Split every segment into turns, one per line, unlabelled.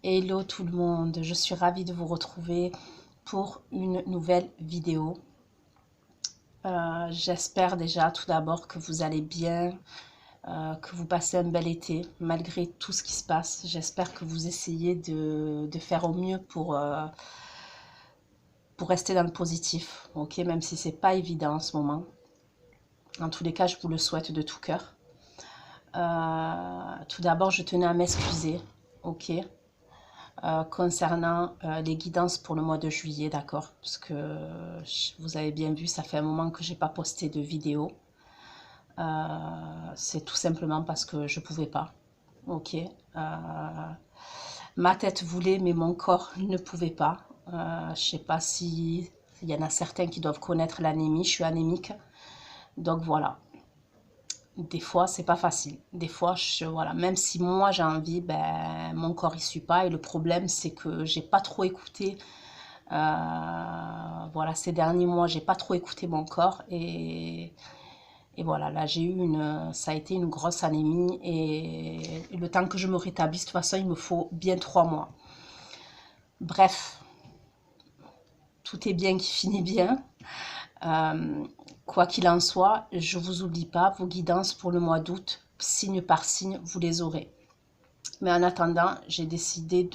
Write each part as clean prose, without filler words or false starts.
Hello tout le monde, je suis ravie de vous retrouver pour une nouvelle vidéo. J'espère déjà tout d'abord que vous allez bien, que vous passez un bel été malgré tout ce qui se passe. J'espère que vous essayez de faire au mieux pour rester dans le positif, ok, même si c'est pas évident en ce moment. En tous les cas, je vous le souhaite de tout cœur. Tout d'abord, je tenais à m'excuser, ok, concernant les guidances pour le mois de juillet, d'accord, parce que vous avez bien vu, ça fait un moment que j'ai pas posté de vidéo. C'est tout simplement parce que je pouvais pas, ok. Ma tête voulait, mais mon corps ne pouvait pas. Je sais pas si il y en a certains qui doivent connaître l'anémie. Je suis anémique, donc voilà. Des fois, c'est pas facile. Des fois, voilà, même si moi j'ai envie, ben, mon corps y suit pas. Et le problème, c'est que j'ai pas trop écouté. Voilà, ces derniers mois, j'ai pas trop écouté mon corps. Et voilà, là, ça a été une grosse anémie. Et le temps que je me rétablisse, de toute façon, il me faut bien 3 mois. Bref, tout est bien qui finit bien. Quoi qu'il en soit, je vous oublie pas, vos guidances pour le mois d'août, signe par signe, vous les aurez. Mais en attendant, j'ai décidé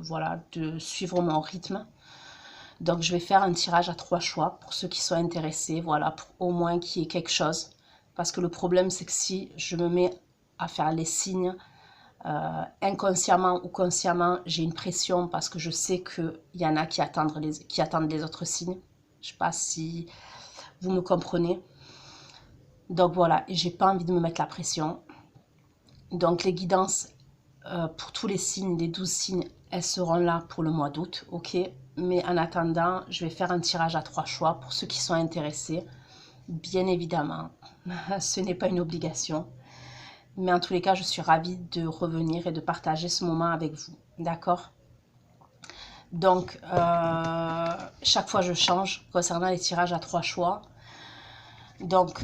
voilà, de suivre mon rythme. Donc, je vais faire un tirage à 3 choix pour ceux qui sont intéressés, voilà, pour au moins qu'il y ait quelque chose. Parce que le problème, c'est que si je me mets à faire les signes, inconsciemment ou consciemment, j'ai une pression parce que je sais qu'il y en a qui attendent les autres signes. Je ne sais pas si vous me comprenez. Donc voilà, et j'ai pas envie de me mettre la pression. Donc les guidances pour tous les signes, les 12 signes, elles seront là pour le mois d'août, ok. Mais en attendant, je vais faire un tirage à 3 choix pour ceux qui sont intéressés. Bien évidemment, ce n'est pas une obligation. Mais en tous les cas, je suis ravie de revenir et de partager ce moment avec vous. D'accord? Donc, chaque fois, je change concernant les tirages à 3 choix. Donc,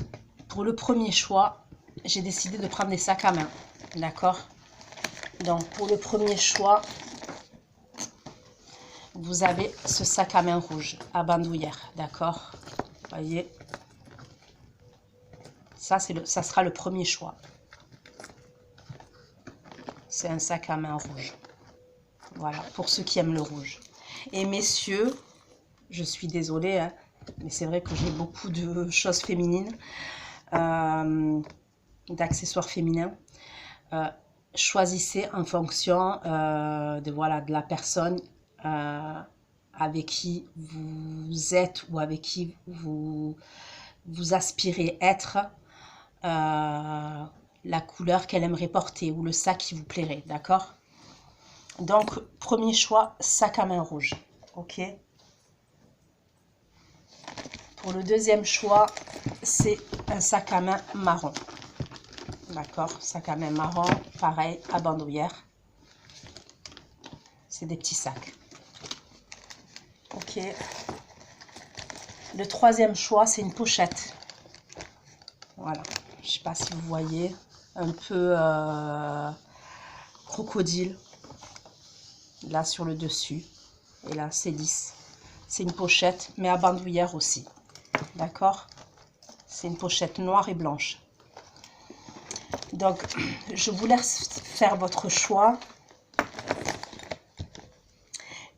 pour le premier choix, j'ai décidé de prendre des sacs à main. D'accord? Donc, pour le premier choix, vous avez ce sac à main rouge à bandoulière. D'accord? Vous voyez? Ça sera le premier choix. C'est un sac à main rouge. Voilà, pour ceux qui aiment le rouge. Et messieurs, je suis désolée, hein, mais c'est vrai que j'ai beaucoup de choses féminines, d'accessoires féminins. Choisissez en fonction voilà, de la personne avec qui vous êtes ou avec qui vous aspirez être, la couleur qu'elle aimerait porter ou le sac qui vous plairait, d'accord? Donc, premier choix, sac à main rouge, ok? Pour le deuxième choix, c'est un sac à main marron. D'accord, sac à main marron, pareil, à bandoulière. C'est des petits sacs. Ok. Le troisième choix, c'est une pochette. Voilà. Je ne sais pas si vous voyez. Un peu crocodile. Là, sur le dessus. Et là, c'est lisse. C'est une pochette, mais à bandoulière aussi. D'accord? C'est une pochette noire et blanche. Donc, je vous laisse faire votre choix.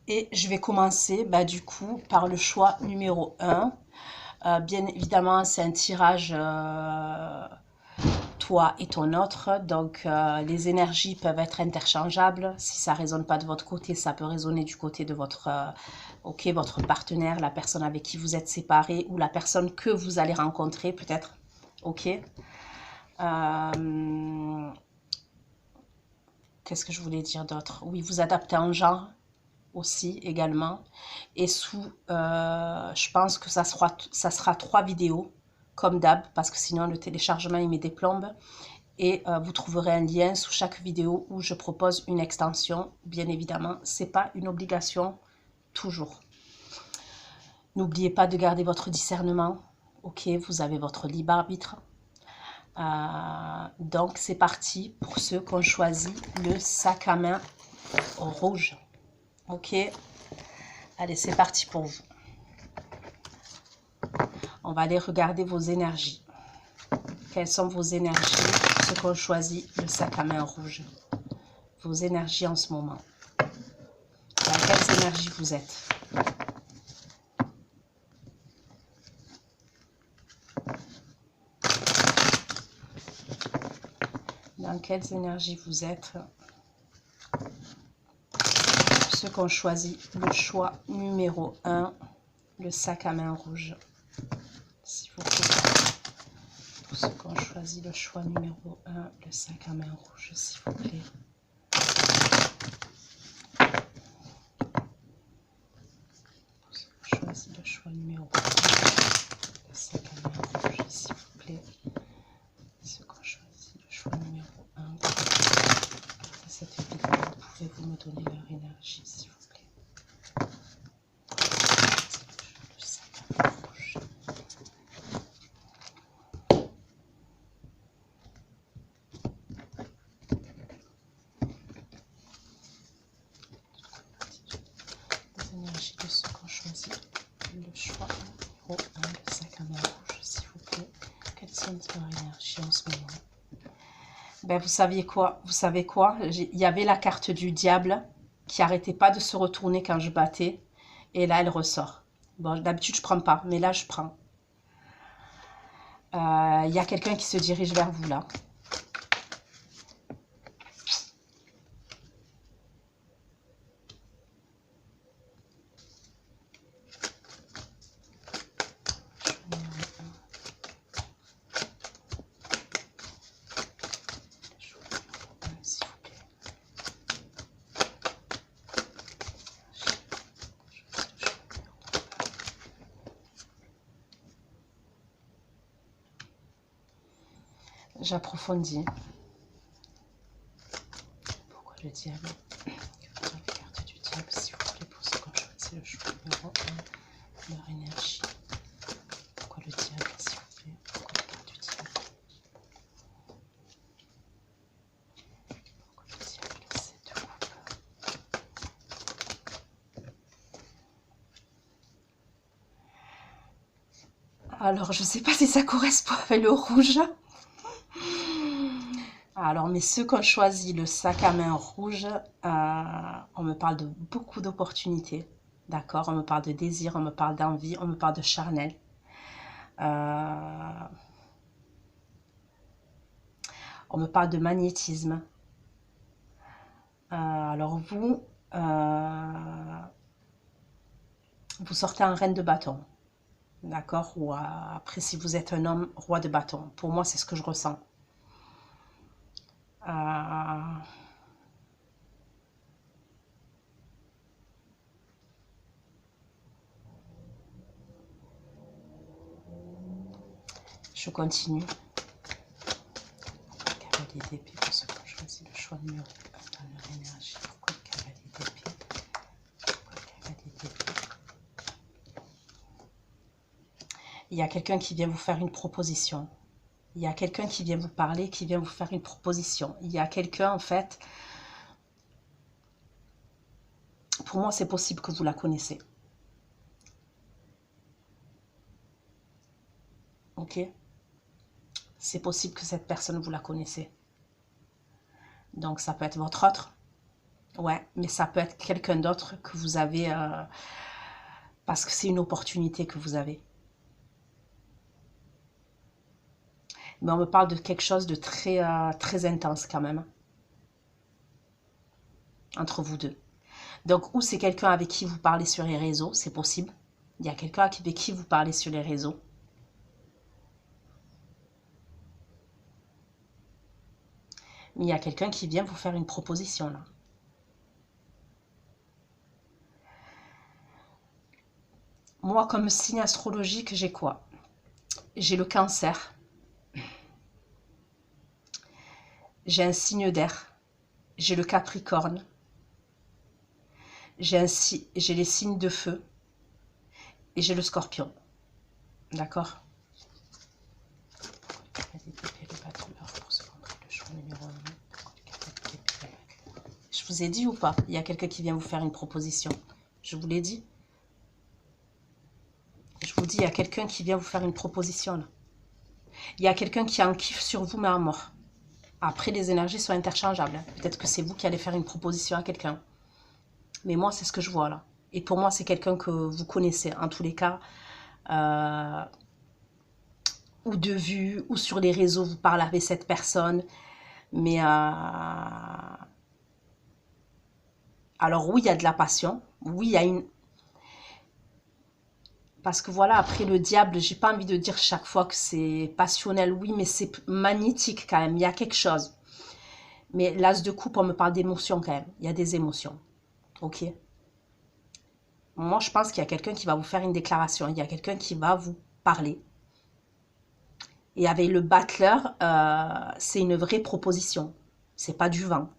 Et je vais commencer, du coup, par le choix numéro 1. Bien évidemment, c'est un tirage toi et ton autre. Donc, les énergies peuvent être interchangeables. Si ça ne résonne pas de votre côté, ça peut résonner du côté de votre, votre partenaire, la personne avec qui vous êtes séparés ou la personne que vous allez rencontrer peut-être. Ok. Qu'est-ce que je voulais dire d'autre? Oui, vous adaptez en genre aussi également. Et je pense que ça sera 3 vidéos comme d'hab, parce que sinon le téléchargement il met des plombes. Et vous trouverez un lien sous chaque vidéo où je propose une extension. Bien évidemment, c'est pas une obligation toujours. N'oubliez pas de garder votre discernement. Ok, vous avez votre libre arbitre. Donc c'est parti pour ceux qui ont choisi le sac à main Au rouge. Ok. Allez, c'est parti pour vous. On va aller regarder vos énergies. Quelles sont vos énergies? Ceux qui ont choisi le sac à main rouge. Vos énergies en ce moment. Dans quelles énergies vous êtes? Dans quelles énergies vous êtes? Ceux qui ont choisi le choix numéro 1, le sac à main rouge. S'il vous plaît. Pour ceux qui ont choisi le choix numéro 1, le sac à main rouge, s'il vous plaît. Pour ceux qui ont choisi le choix numéro 1, le sac à main rouge, s'il vous plaît. Ceux qui ont choisi le choix numéro 1 de cette vidéo, pouvez-vous me donner leur énergie, s'il vous plaît? Le sac à main rouge. Les énergies de ceux qui ont choisi le choix numéro 1, le sac à main rouge, s'il vous plaît. Quelles sont leurs énergies en ce moment? Ben, vous saviez quoi? Vous savez quoi? Il y avait la carte du diable qui arrêtait pas de se retourner quand je battais. Et là, elle ressort. Bon, d'habitude, je prends pas, mais là, je prends. Il y a quelqu'un qui se dirige vers vous, là. J'approfondis. Pourquoi le diable? Dans la carte du diable, s'il vous plaît, pour ceux qui ont choisi le choix numéro 1, leur énergie. Pourquoi le diable, s'il vous plaît? Pourquoi la carte du diable? Pourquoi le diable, le 7 de coupe? Alors, je ne sais pas si ça correspond avec le rouge. Alors, mais ceux qui ont choisi le sac à main rouge, on me parle de beaucoup d'opportunités, d'accord? On me parle de désir, on me parle d'envie, on me parle de charnel. On me parle de magnétisme. Alors vous sortez en reine de bâton, d'accord? Ou après, si vous êtes un homme, roi de bâton. Pour moi, c'est ce que je ressens. Je continue. Cavalier d'épée pour ceux qui ont choisi le choix numéro 1 dans leur énergie. Pourquoi le cavalier d'épée? Pourquoi le cavalier d'épée? Il y a quelqu'un qui vient vous faire une proposition. Il y a quelqu'un qui vient vous parler, qui vient vous faire une proposition. Il y a quelqu'un, en fait, pour moi, c'est possible que vous la connaissez. Ok? C'est possible que cette personne, vous la connaissez. Donc, ça peut être votre autre. Ouais, mais ça peut être quelqu'un d'autre que vous avez... parce que c'est une opportunité que vous avez. Mais on me parle de quelque chose de très, très intense quand même. Entre vous deux. Donc, ou c'est quelqu'un avec qui vous parlez sur les réseaux, c'est possible. Il y a quelqu'un avec qui vous parlez sur les réseaux. Mais il y a quelqu'un qui vient vous faire une proposition là. Moi, comme signe astrologique, j'ai quoi? J'ai le Cancer. J'ai un signe d'air. J'ai le Capricorne. J'ai les signes de feu. Et j'ai le Scorpion. D'accord? Je vous ai dit ou pas? Il y a quelqu'un qui vient vous faire une proposition. Je vous l'ai dit. Je vous dis, il y a quelqu'un qui vient vous faire une proposition là. Il y a quelqu'un qui a un kiff sur vous, mais à mort. Après, les énergies sont interchangeables. Peut-être que c'est vous qui allez faire une proposition à quelqu'un. Mais moi, c'est ce que je vois là. Et pour moi, c'est quelqu'un que vous connaissez. En tous les cas, ou de vue, ou sur les réseaux, vous parlez avec cette personne. Mais alors oui, il y a de la passion. Oui, il y a une... Parce que voilà, après le diable, j'ai pas envie de dire chaque fois que c'est passionnel, oui, mais c'est magnétique quand même, il y a quelque chose. Mais l'as de coupe, on me parle d'émotions quand même, il y a des émotions, ok? Moi, je pense qu'il y a quelqu'un qui va vous faire une déclaration, il y a quelqu'un qui va vous parler. Et avec le battleur, c'est une vraie proposition, c'est pas du vent.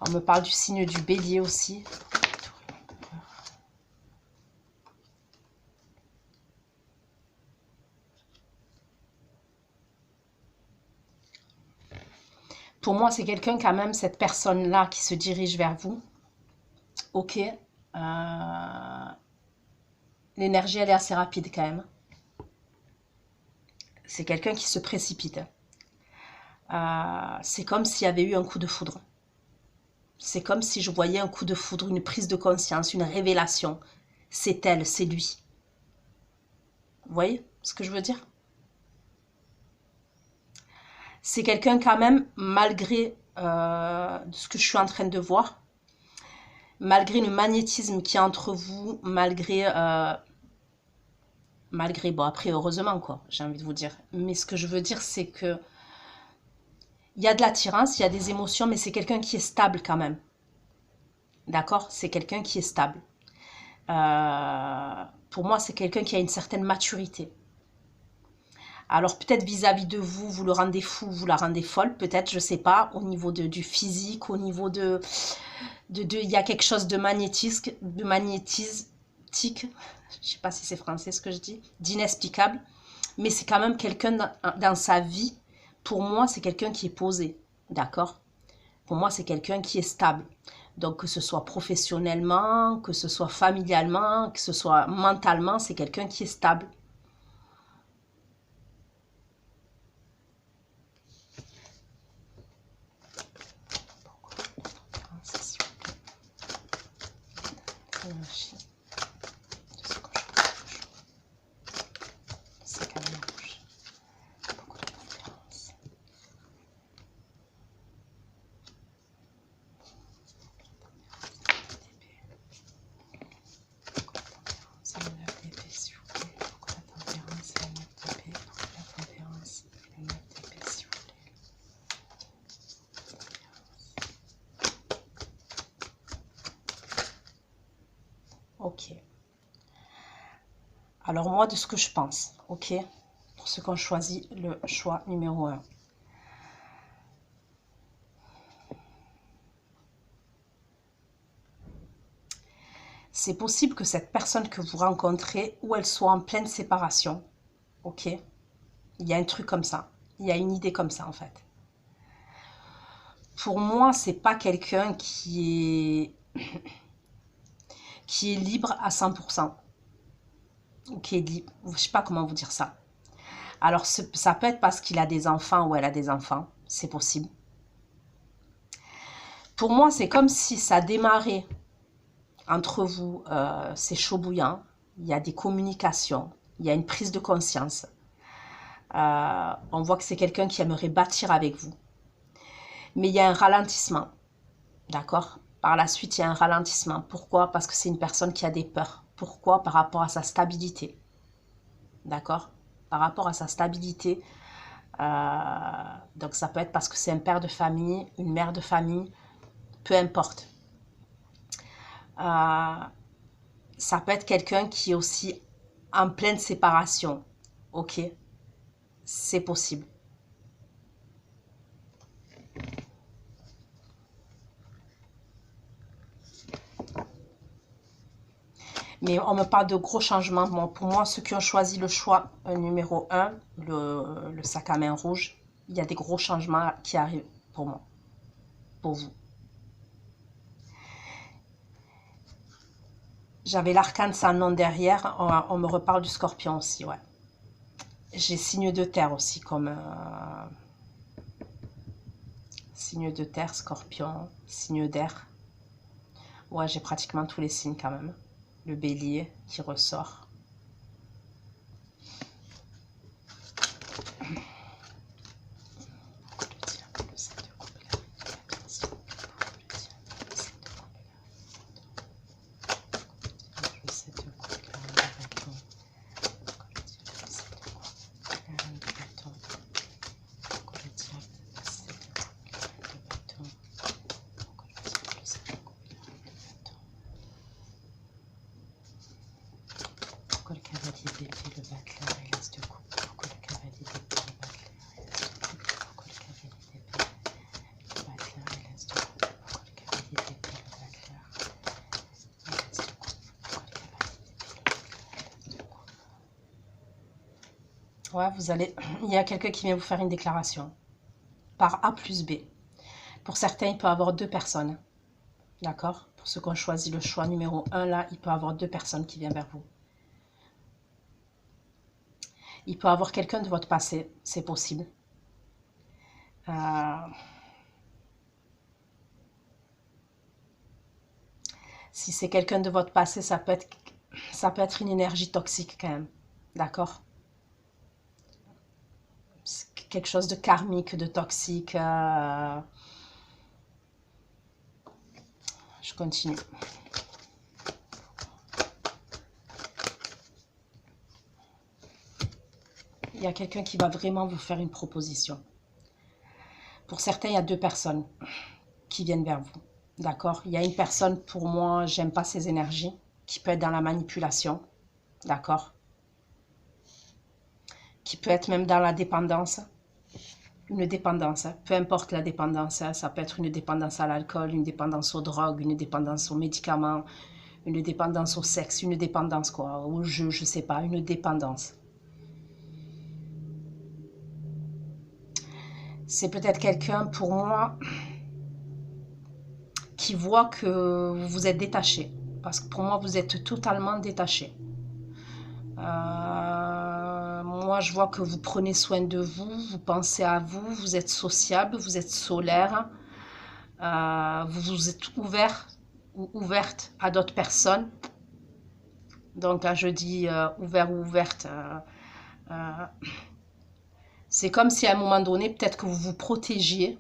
On me parle du signe du bélier aussi. Pour moi, c'est quelqu'un quand même, cette personne-là qui se dirige vers vous. Ok. L'énergie, elle est assez rapide quand même. C'est quelqu'un qui se précipite. C'est comme s'il y avait eu un coup de foudre. C'est comme si je voyais un coup de foudre, une prise de conscience, une révélation. C'est elle, c'est lui. Vous voyez ce que je veux dire? C'est quelqu'un quand même, malgré ce que je suis en train de voir, malgré le magnétisme qui est entre vous, malgré, bon après heureusement quoi, j'ai envie de vous dire. Mais ce que je veux dire c'est que il y a de l'attirance, il y a des émotions, mais c'est quelqu'un qui est stable quand même. D'accord? C'est quelqu'un qui est stable. Pour moi, c'est quelqu'un qui a une certaine maturité. Alors peut-être vis-à-vis de vous, vous le rendez fou, vous la rendez folle, peut-être, je sais pas, au niveau du physique, au niveau il y a quelque chose de magnétique, je sais pas si c'est français ce que je dis, d'inexplicable, mais c'est quand même quelqu'un dans sa vie, pour moi, c'est quelqu'un qui est posé, d'accord? Pour moi, c'est quelqu'un qui est stable. Donc, que ce soit professionnellement, que ce soit familialement, que ce soit mentalement, c'est quelqu'un qui est stable. Ok. Alors moi, de ce que je pense, ok, pour ceux qui ont choisi le choix numéro 1. C'est possible que cette personne que vous rencontrez, ou elle soit en pleine séparation, ok, il y a un truc comme ça, il y a une idée comme ça en fait. Pour moi, c'est pas quelqu'un qui est libre à 100%. Ou qui est libre, je sais pas comment vous dire ça. Alors, ça peut être parce qu'il a des enfants ou elle a des enfants, c'est possible. Pour moi, c'est comme si ça démarrait entre vous, c'est chaud bouillant, il y a des communications, il y a une prise de conscience. On voit que c'est quelqu'un qui aimerait bâtir avec vous. Mais il y a un ralentissement, d'accord? Par la suite, il y a un ralentissement. Pourquoi? Parce que c'est une personne qui a des peurs. Pourquoi? Par rapport à sa stabilité. D'accord? Par rapport à sa stabilité. Donc ça peut être parce que c'est un père de famille, une mère de famille, peu importe. Ça peut être quelqu'un qui est aussi en pleine séparation. ok, c'est possible. Mais on me parle de gros changements. Bon, pour moi, ceux qui ont choisi le choix numéro 1, le sac à main rouge, il y a des gros changements qui arrivent pour moi, pour vous. J'avais l'arcane sans nom derrière. On me reparle du scorpion aussi, ouais. J'ai signe de terre aussi, comme signe de terre, scorpion, signe d'air. Ouais, j'ai pratiquement tous les signes quand même. Le bélier qui ressort. Pourquoi le cavalier d'épée, le battleur et l'as de coupe? Pourquoi le cavalier d'épée, le battleur et l'as de coupe? Pourquoi le cavalier d'épée, le battleur et l'as de coupe? Pourquoi le cavalier d'épée, le battleur et l'as de coupe? Pourquoi le cavalier d'épée, le battleur et l'as de coupe? Ouais, vous allez... Il y a quelqu'un qui vient vous faire une déclaration. Par A plus B. Pour certains, il peut y avoir 2 personnes. D'accord? Pour ceux qui ont choisi le choix numéro 1, là, il peut y avoir 2 personnes qui viennent vers vous. Il peut y avoir quelqu'un de votre passé, c'est possible. Si c'est quelqu'un de votre passé, ça peut être une énergie toxique quand même. D'accord? C'est quelque chose de karmique, de toxique. Je continue. Il y a quelqu'un qui va vraiment vous faire une proposition. Pour certains, il y a 2 personnes qui viennent vers vous. D'accord? Il y a une personne, pour moi, j'aime pas ces énergies, qui peut être dans la manipulation. D'accord? Qui peut être même dans la dépendance. Une dépendance, peu importe la dépendance. Ça peut être une dépendance à l'alcool, une dépendance aux drogues, une dépendance aux médicaments, une dépendance au sexe, une dépendance quoi, au jeu, je sais pas, une dépendance. C'est peut-être quelqu'un, pour moi, qui voit que vous êtes détaché. Parce que pour moi, vous êtes totalement détaché. Moi, je vois que vous prenez soin de vous, vous pensez à vous, vous êtes sociable, vous êtes solaire, vous êtes ouvert ou ouverte à d'autres personnes. Donc, quand je dis ouvert ou ouverte, c'est comme si à un moment donné, peut-être que vous vous protégiez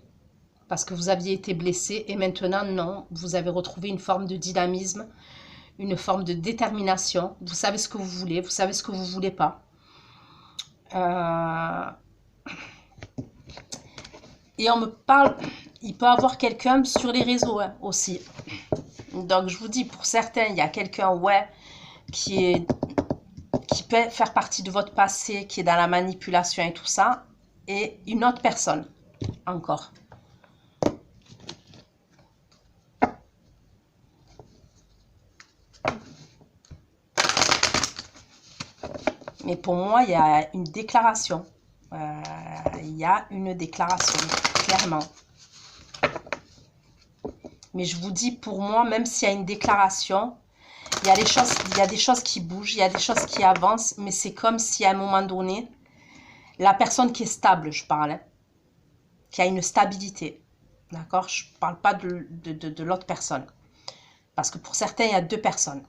parce que vous aviez été blessé et maintenant, non, vous avez retrouvé une forme de dynamisme, une forme de détermination. Vous savez ce que vous voulez, vous savez ce que vous ne voulez pas. Et on me parle, il peut y avoir quelqu'un sur les réseaux aussi. Donc, je vous dis, pour certains, il y a quelqu'un, ouais, qui peut faire partie de votre passé, qui est dans la manipulation et tout ça, et une autre personne, encore. Mais pour moi, il y a une déclaration. Il y a une déclaration, clairement. Mais je vous dis, pour moi, même s'il y a une déclaration, il y a des choses qui bougent, il y a des choses qui avancent, mais c'est comme si à un moment donné, la personne qui est stable, je parle, hein, qui a une stabilité, d'accord? Je ne parle pas de l'autre personne. Parce que pour certains, il y a 2 personnes.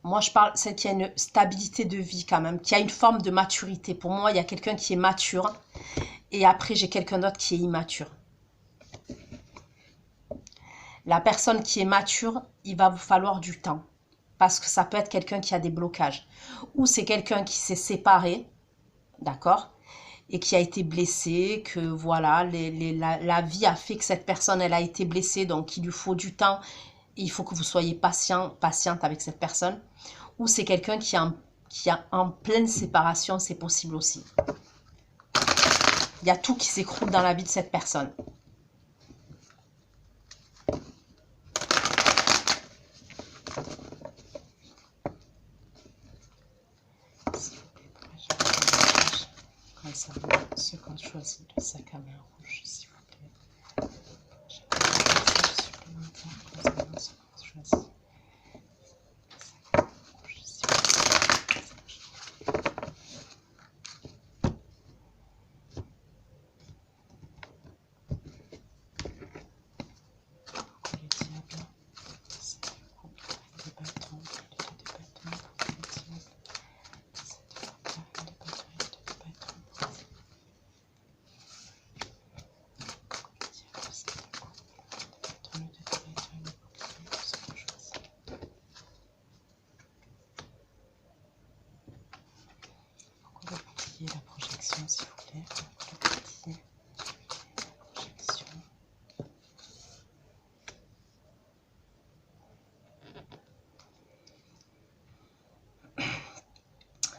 Moi, je parle celle qui a une stabilité de vie quand même, qui a une forme de maturité. Pour moi, il y a quelqu'un qui est mature et après, j'ai quelqu'un d'autre qui est immature. La personne qui est mature, il va vous falloir du temps parce que ça peut être quelqu'un qui a des blocages ou c'est quelqu'un qui s'est séparé, d'accord, et qui a été blessé, que voilà, la vie a fait que cette personne, elle a été blessée, donc il lui faut du temps. Il faut que vous soyez patiente avec cette personne. Ou c'est quelqu'un qui qui est en pleine séparation, c'est possible aussi. Il y a tout qui s'écroule dans la vie de cette personne. Ceux qui ont choisi le sac à main rouge, s'il vous plaît. J'ai un message supplémentaire concernant ceux qui ont choisi le sac à main rouge, s'il vous plaît. Pour le diable, c'est le couple avec des bâtons, le dos de bâton, pour le diable. Cette fois-là, les bâtons et le dos de bâton. La projection, s'il vous plaît. Projection.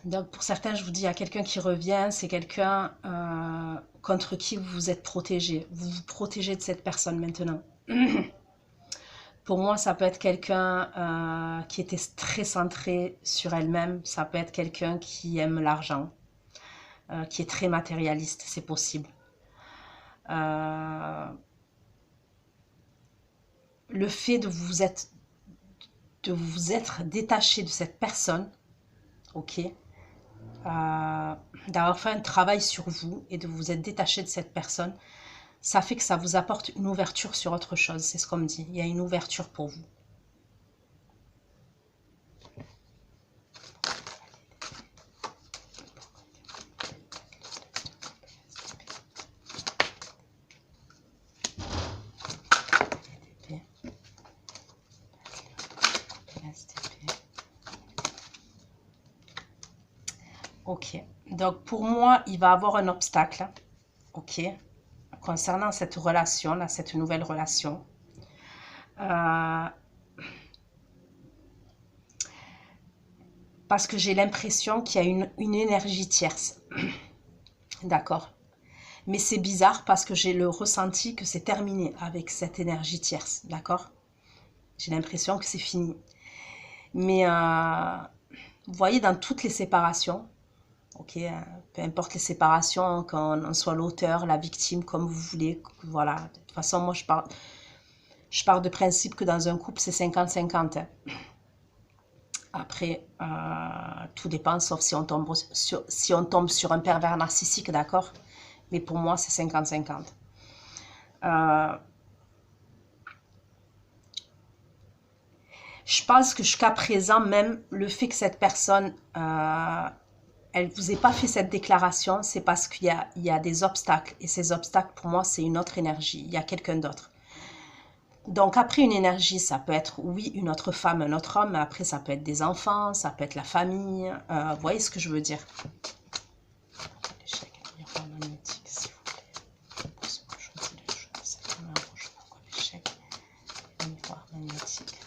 Donc pour certains, je vous dis, il y a quelqu'un qui revient, c'est quelqu'un contre qui vous vous êtes protégé. Vous vous protégez de cette personne maintenant. Pour moi, ça peut être quelqu'un qui était très centré sur elle-même. Ça peut être quelqu'un qui aime l'argent. Qui est très matérialiste, c'est possible. Le fait de vous être détaché de cette personne, ok, d'avoir fait un travail sur vous et de vous être détaché de cette personne, ça fait que ça vous apporte une ouverture sur autre chose, c'est ce qu'on me dit. Il y a une ouverture pour vous. Ok, donc pour moi, il va avoir un obstacle, ok, concernant cette relation, là, cette nouvelle relation. Parce que j'ai l'impression qu'il y a une énergie tierce, d'accord. Mais c'est bizarre parce que j'ai le ressenti que c'est terminé avec cette énergie tierce, d'accord. J'ai l'impression que c'est fini. Mais vous voyez, dans toutes les séparations, ok, peu importe les séparations, qu'on soit l'auteur, la victime, comme vous voulez, voilà. De toute façon, moi, je pars de principe que dans un couple, c'est 50-50. Hein. Après, tout dépend, sauf si on tombe sur un pervers narcissique, d'accord. Mais pour moi, c'est 50-50. Je pense que jusqu'à présent, même le fait que cette personne... elle ne vous ait pas fait cette déclaration, c'est parce qu'il y a des obstacles. Et ces obstacles, pour moi, c'est une autre énergie. Il y a quelqu'un d'autre. Donc, après une énergie, ça peut être, oui, une autre femme, un autre homme. Mais après, ça peut être des enfants, ça peut être la famille. Vous voyez ce que je veux dire? L'échec, miroir magnétique, s'il vous plaît. Pour ce que je choisis le choix de cette main rouge, pourquoi l'échec, le miroir magnétique.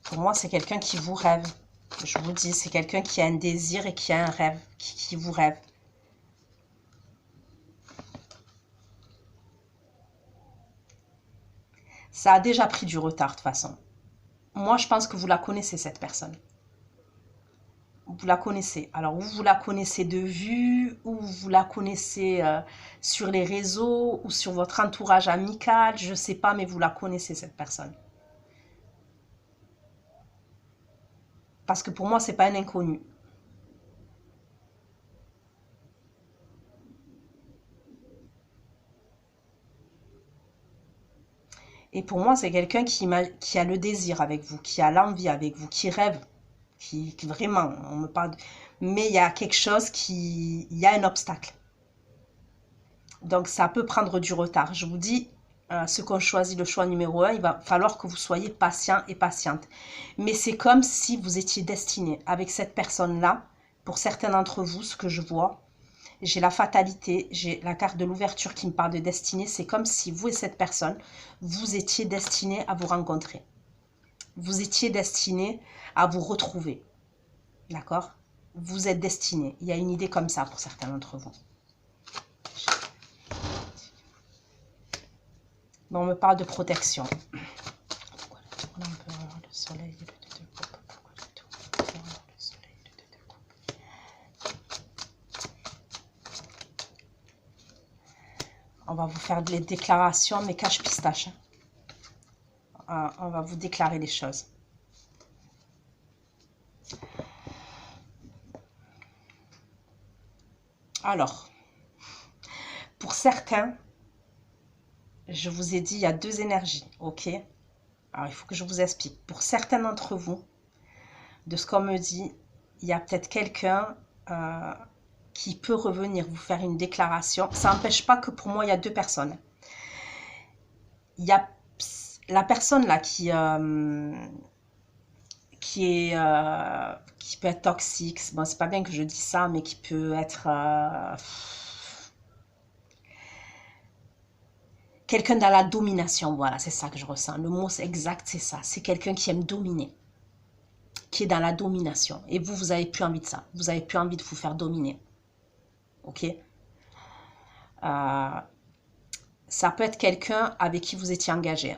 Pour moi, c'est quelqu'un qui vous rêve. Je vous dis, c'est quelqu'un qui a un désir et qui a un rêve, qui vous rêve. Ça a déjà pris du retard, de toute façon. Moi, je pense que vous la connaissez, cette personne. Vous la connaissez. Alors, ou vous la connaissez de vue, ou vous la connaissez sur les réseaux, ou sur votre entourage amical, je ne sais pas, mais vous la connaissez, cette personne. Parce que pour moi, ce n'est pas un inconnu. Et pour moi, c'est quelqu'un qui a le désir avec vous, qui a l'envie avec vous, qui rêve, qui vraiment, on me parle... Mais il y a quelque chose il y a un obstacle. Donc, ça peut prendre du retard. Je vous dis, ceux qui ont choisi le choix numéro 1, il va falloir que vous soyez patient et patiente. Mais c'est comme si vous étiez destiné avec cette personne-là, pour certains d'entre vous, ce que je vois, j'ai la fatalité, j'ai la carte de l'ouverture qui me parle de destinée. C'est comme si vous et cette personne, vous étiez destinés à vous rencontrer. Vous étiez destinés à vous retrouver. D'accord? Vous êtes destinés. Il y a une idée comme ça pour certains d'entre vous. Bon, on me parle de protection. On va vous faire des déclarations, mais cache-pistache. On va vous déclarer les choses. Alors, pour certains, je vous ai dit, il y a deux énergies, ok? Alors, il faut que je vous explique. Pour certains d'entre vous, de ce qu'on me dit, il y a peut-être quelqu'un qui peut revenir vous faire une déclaration. Ça n'empêche pas que pour moi, il y a deux personnes. Il y a la personne là qui peut être toxique. Bon, c'est pas bien que je dise ça, mais qui peut être quelqu'un dans la domination. Voilà, c'est ça que je ressens. Le mot exact, c'est ça. C'est quelqu'un qui aime dominer, qui est dans la domination. Et vous, vous n'avez plus envie de ça. Vous n'avez plus envie de vous faire dominer. Ok? Ça peut être quelqu'un avec qui vous étiez engagé.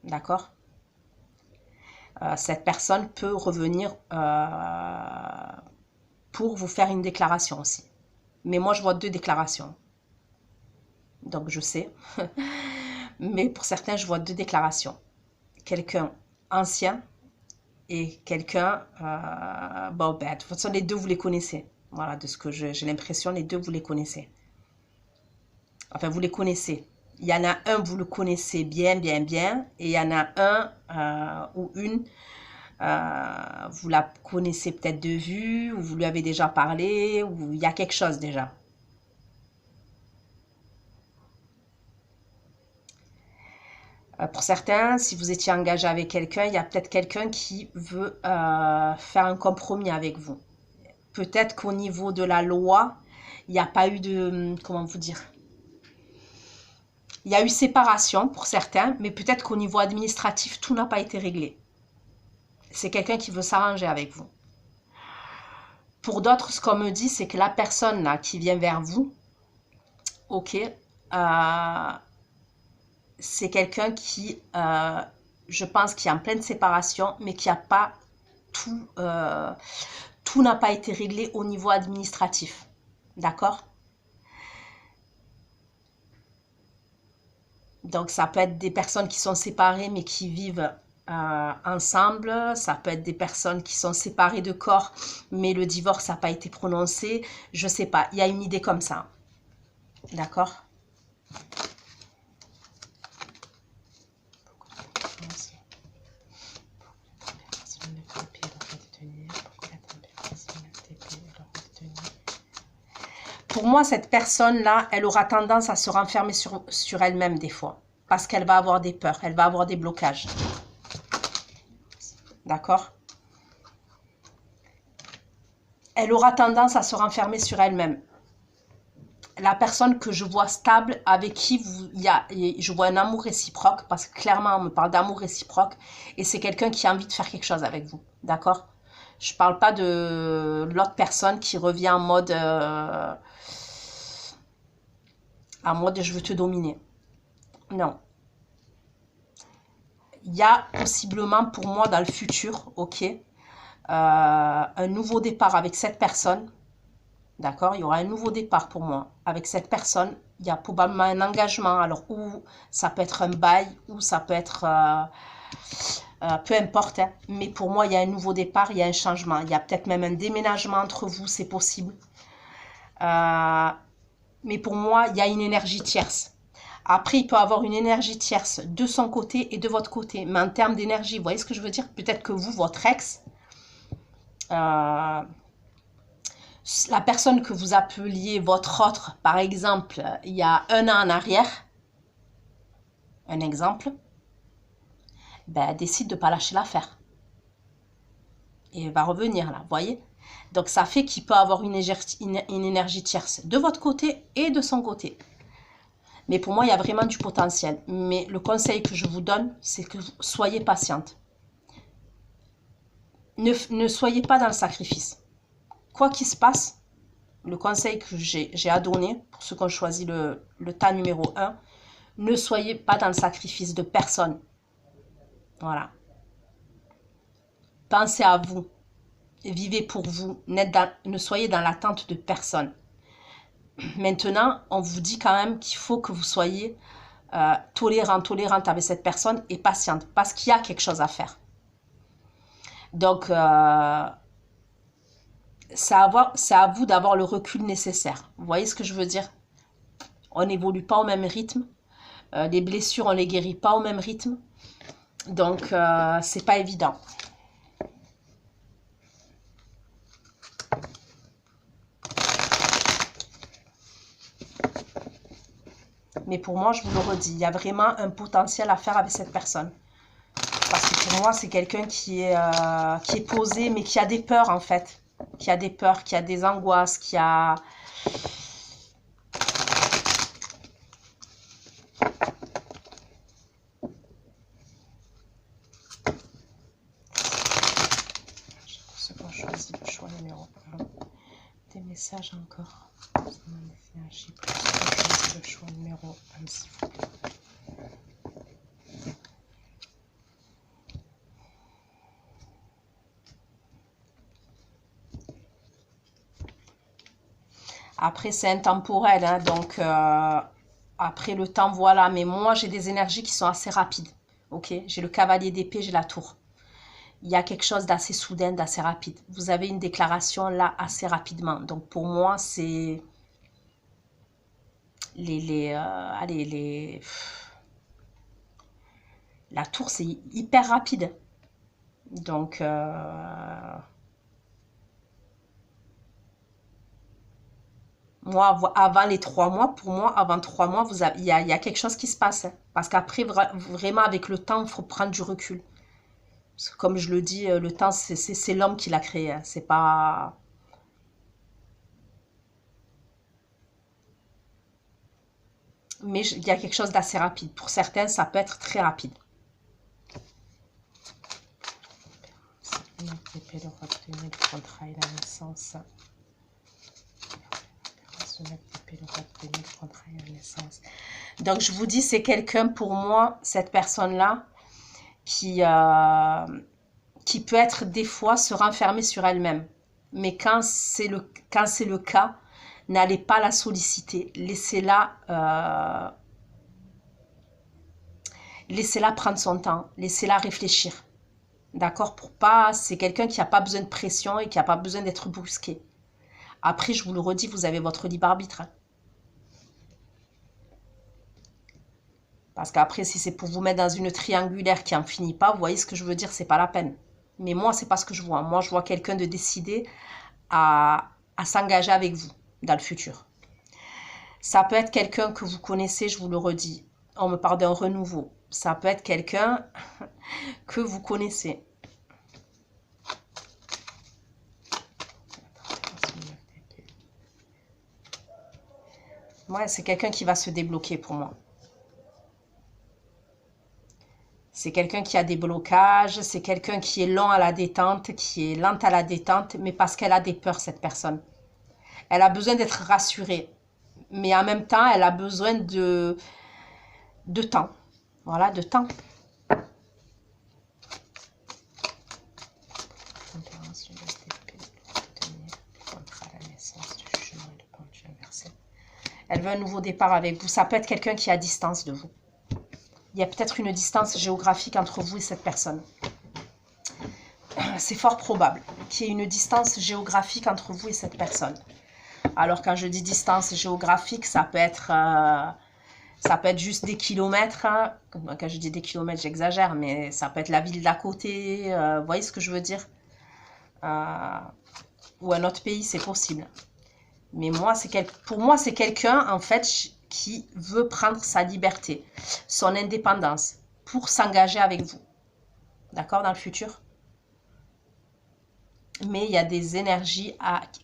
D'accord? Cette personne peut revenir pour vous faire une déclaration aussi. Mais moi, je vois deux déclarations. Donc, je sais. Mais pour certains, je vois deux déclarations. Quelqu'un ancien et quelqu'un... bon, ben, de toute façon, les deux, vous les connaissez. Voilà, de ce que j'ai l'impression, les deux, vous les connaissez. Enfin, vous les connaissez. Il y en a un, vous le connaissez bien, bien, bien. Et il y en a un ou une, vous la connaissez peut-être de vue, ou vous lui avez déjà parlé, ou il y a quelque chose déjà. Pour certains, si vous étiez engagé avec quelqu'un, il y a peut-être quelqu'un qui veut faire un compromis avec vous. Peut-être qu'au niveau de la loi, il n'y a pas eu de... Comment vous dire? Il y a eu séparation pour certains, mais peut-être qu'au niveau administratif, tout n'a pas été réglé. C'est quelqu'un qui veut s'arranger avec vous. Pour d'autres, ce qu'on me dit, c'est que la personne là qui vient vers vous, ok, c'est quelqu'un qui, je pense, qui est en pleine séparation, mais qui n'a pas tout, tout n'a pas été réglé au niveau administratif. D'accord? Donc, ça peut être des personnes qui sont séparées, mais qui vivent ensemble. Ça peut être des personnes qui sont séparées de corps, mais le divorce n'a pas été prononcé. Je ne sais pas. Il y a une idée comme ça. D'accord? Pour moi, cette personne-là, elle aura tendance à se renfermer sur elle-même des fois. Parce qu'elle va avoir des peurs, elle va avoir des blocages. D'accord? Elle aura tendance à se renfermer sur elle-même. La personne que je vois stable, avec qui je vois un amour réciproque, parce que clairement, on me parle d'amour réciproque, et c'est quelqu'un qui a envie de faire quelque chose avec vous. D'accord? Je ne parle pas de l'autre personne qui revient en mode je veux te dominer. Non. Il y a possiblement pour moi dans le futur, ok, un nouveau départ avec cette personne. D'accord? Il y aura un nouveau départ pour moi avec cette personne. Il y a probablement un engagement. Alors, ou ça peut être un bail, ou ça peut être... peu importe. Hein. Mais pour moi, il y a un nouveau départ, il y a un changement. Il y a peut-être même un déménagement entre vous, c'est possible. Mais pour moi, il y a une énergie tierce. Après, il peut avoir une énergie tierce de son côté et de votre côté. Mais en termes d'énergie, vous voyez ce que je veux dire? Peut-être que vous, votre ex, la personne que vous appeliez votre autre, par exemple, il y a un an en arrière, un exemple, ben, décide de ne pas lâcher l'affaire. Et va revenir là, vous voyez? Donc, ça fait qu'il peut avoir une énergie tierce de votre côté et de son côté. Mais pour moi, il y a vraiment du potentiel. Mais le conseil que je vous donne, c'est que soyez patiente. Ne soyez pas dans le sacrifice. Quoi qu'il se passe, le conseil que j'ai à donner, pour ceux qui ont choisi le tas numéro 1, ne soyez pas dans le sacrifice de personne. Voilà. Pensez à vous. Vivez pour vous. Ne soyez dans l'attente de personne. Maintenant, on vous dit quand même qu'il faut que vous soyez tolérante avec cette personne et patiente. Parce qu'il y a quelque chose à faire. Donc, c'est à vous d'avoir le recul nécessaire. Vous voyez ce que je veux dire? On n'évolue pas au même rythme. Les blessures, on ne les guérit pas au même rythme. Donc, c'est pas évident. Mais pour moi, je vous le redis, il y a vraiment un potentiel à faire avec cette personne. Parce que pour moi, c'est quelqu'un qui est posé, mais qui a des peurs, en fait. Qui a des peurs, qui a des angoisses, qui a... C'est qu'on choisit le choix numéro 1. Des messages encore. Le choix numéro 1, s'il vous plaît. Après, c'est intemporel, hein, donc après le temps, voilà. Mais moi, j'ai des énergies qui sont assez rapides. Ok, j'ai le cavalier d'épée, j'ai la tour. Il y a quelque chose d'assez soudain, d'assez rapide. Vous avez une déclaration là assez rapidement. Donc pour moi, c'est la tour, c'est hyper rapide. Donc moi, avant les 3 mois, pour moi, avant 3 mois, il y a quelque chose qui se passe. Hein. Parce qu'après, vraiment, avec le temps, il faut prendre du recul. Parce que comme je le dis, le temps, c'est l'homme qui l'a créé. Hein. C'est pas... Mais il y a quelque chose d'assez rapide. Pour certains, ça peut être très rapide. Le contrat et la naissance. Donc, je vous dis, c'est quelqu'un, pour moi, cette personne-là, qui peut être des fois se renfermer sur elle-même. Mais quand c'est le cas, n'allez pas la solliciter. Laissez-la prendre son temps. Laissez-la réfléchir. D'accord? C'est quelqu'un qui n'a pas besoin de pression et qui n'a pas besoin d'être brusqué. Après, je vous le redis, vous avez votre libre arbitre. Hein. Parce qu'après, si c'est pour vous mettre dans une triangulaire qui n'en finit pas, vous voyez ce que je veux dire, c'est pas la peine. Mais moi, c'est pas ce que je vois. Moi, je vois quelqu'un de décidé à s'engager avec vous dans le futur. Ça peut être quelqu'un que vous connaissez, je vous le redis. On me parle d'un renouveau. Ça peut être quelqu'un que vous connaissez. Ouais, c'est quelqu'un qui va se débloquer pour moi. C'est quelqu'un qui a des blocages, c'est quelqu'un qui est lent à la détente, qui est lente à la détente, mais parce qu'elle a des peurs, cette personne. Elle a besoin d'être rassurée, mais en même temps, elle a besoin de temps. Voilà, de temps. Elle veut un nouveau départ avec vous. Ça peut être quelqu'un qui est à distance de vous. Il y a peut-être une distance géographique entre vous et cette personne. C'est fort probable qu'il y ait une distance géographique entre vous et cette personne. Alors quand je dis distance géographique, ça peut être juste des kilomètres. Hein. Quand je dis des kilomètres, j'exagère, mais ça peut être la ville d'à côté. Vous voyez ce que je veux dire? Ou un autre pays, c'est possible. Mais pour moi, c'est quelqu'un, en fait, qui veut prendre sa liberté, son indépendance, pour s'engager avec vous. D'accord? Dans le futur. mais il y a des énergies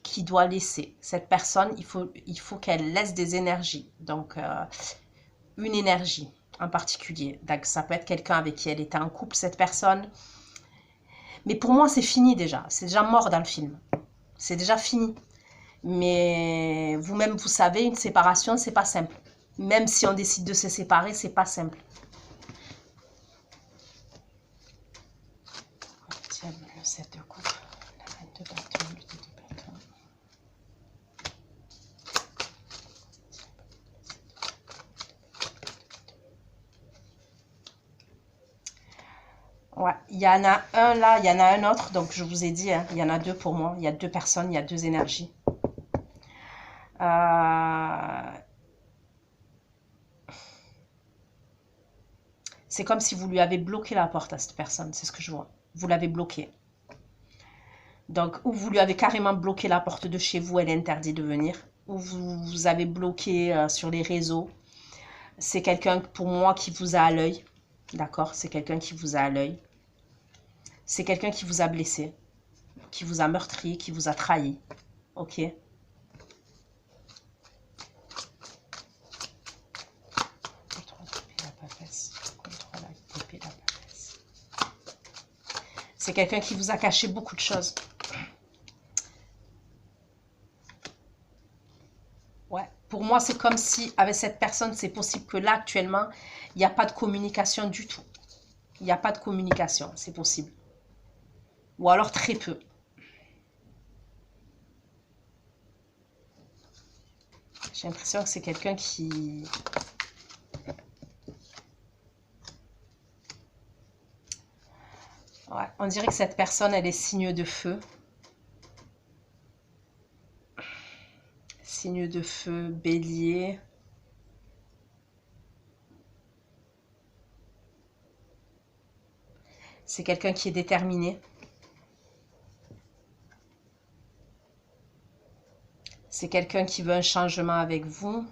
qui doit laisser. Cette personne, il faut qu'elle laisse des énergies. Donc, une énergie en particulier. Donc, ça peut être quelqu'un avec qui elle était en couple, cette personne. Mais pour moi, c'est fini déjà. C'est déjà mort dans le film. C'est déjà fini. Mais vous-même, vous savez, une séparation, c'est pas simple. Même si on décide de se séparer, c'est pas simple. Tiens, le 7 de coupe, la reine de bâton, le 2 de bâton. Ouais, il y en a un là, il y en a un autre. Donc, je vous ai dit, hein, il y en a deux pour moi. Il y a deux personnes, il y a deux énergies. C'est comme si vous lui avez bloqué la porte à cette personne. C'est ce que je vois. Vous l'avez bloqué. Donc, ou vous lui avez carrément bloqué la porte de chez vous, elle est interdite de venir. Ou vous avez bloqué sur les réseaux. C'est quelqu'un, pour moi, qui vous a à l'œil. D'accord? C'est quelqu'un qui vous a à l'œil. C'est quelqu'un qui vous a blessé, qui vous a meurtri, qui vous a trahi. Ok? C'est quelqu'un qui vous a caché beaucoup de choses. Ouais. Pour moi, c'est comme si, avec cette personne, c'est possible que là, actuellement, il n'y a pas de communication du tout. Il n'y a pas de communication, c'est possible. Ou alors très peu. J'ai l'impression que c'est quelqu'un qui... Ouais, on dirait que cette personne, elle est signe de feu. Signe de feu, bélier. C'est quelqu'un qui est déterminé. C'est quelqu'un qui veut un changement avec vous.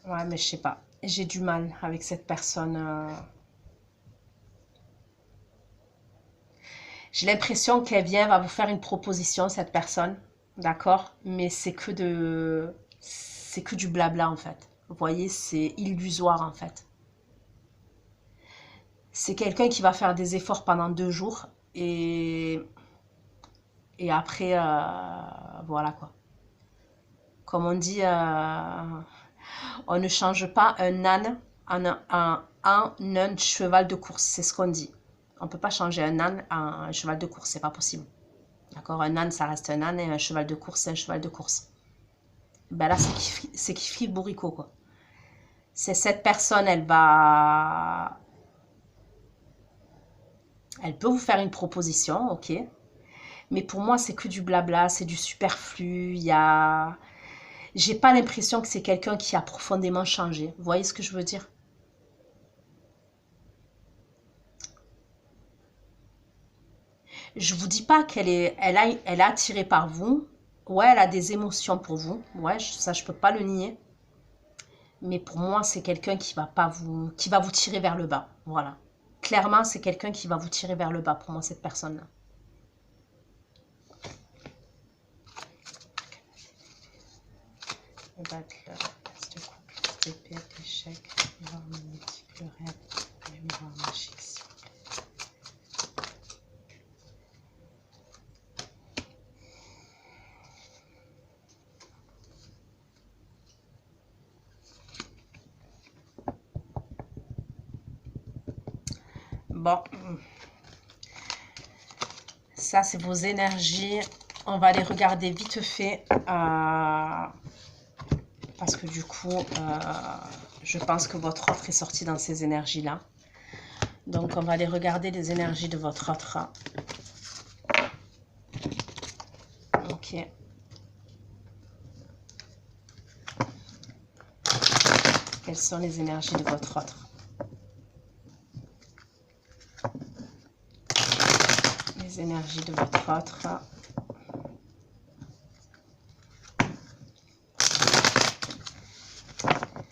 Ouais, mais je sais pas. J'ai du mal avec cette personne. J'ai l'impression qu'elle va vous faire une proposition, cette personne. D'accord? Mais c'est que du blabla, en fait. Vous voyez, c'est illusoire, en fait. C'est quelqu'un qui va faire des efforts pendant 2 jours et après, voilà quoi. Comme on dit, on ne change pas un âne en un cheval de course. C'est ce qu'on dit. On ne peut pas changer un âne en un cheval de course. C'est pas possible. D'accord? Un âne, ça reste un âne et un cheval de course, c'est un cheval de course. Ben là, c'est kiff bourricot, quoi. C'est cette personne, elle peut vous faire une proposition, ok. Mais pour moi, c'est que du blabla, c'est du superflu. J'ai pas l'impression que c'est quelqu'un qui a profondément changé. Vous voyez ce que je veux dire? Je vous dis pas elle a attiré par vous. Ouais, elle a des émotions pour vous. Ouais, ça, je peux pas le nier. Mais pour moi, c'est quelqu'un qui va vous tirer vers le bas. Voilà. Clairement, c'est quelqu'un qui va vous tirer vers le bas pour moi, cette personne-là. Le battleur, l'as de couple, l'épée, l'échec, le miroir magnétique, le rêve, le miroir magique, s'il vous plaît. Bon, ça c'est vos énergies. On va les regarder vite fait. Parce que du coup, je pense que votre autre est sorti dans ces énergies-là. Donc, on va aller regarder les énergies de votre autre. Ok. Quelles sont les énergies de votre autre? Les énergies de votre autre.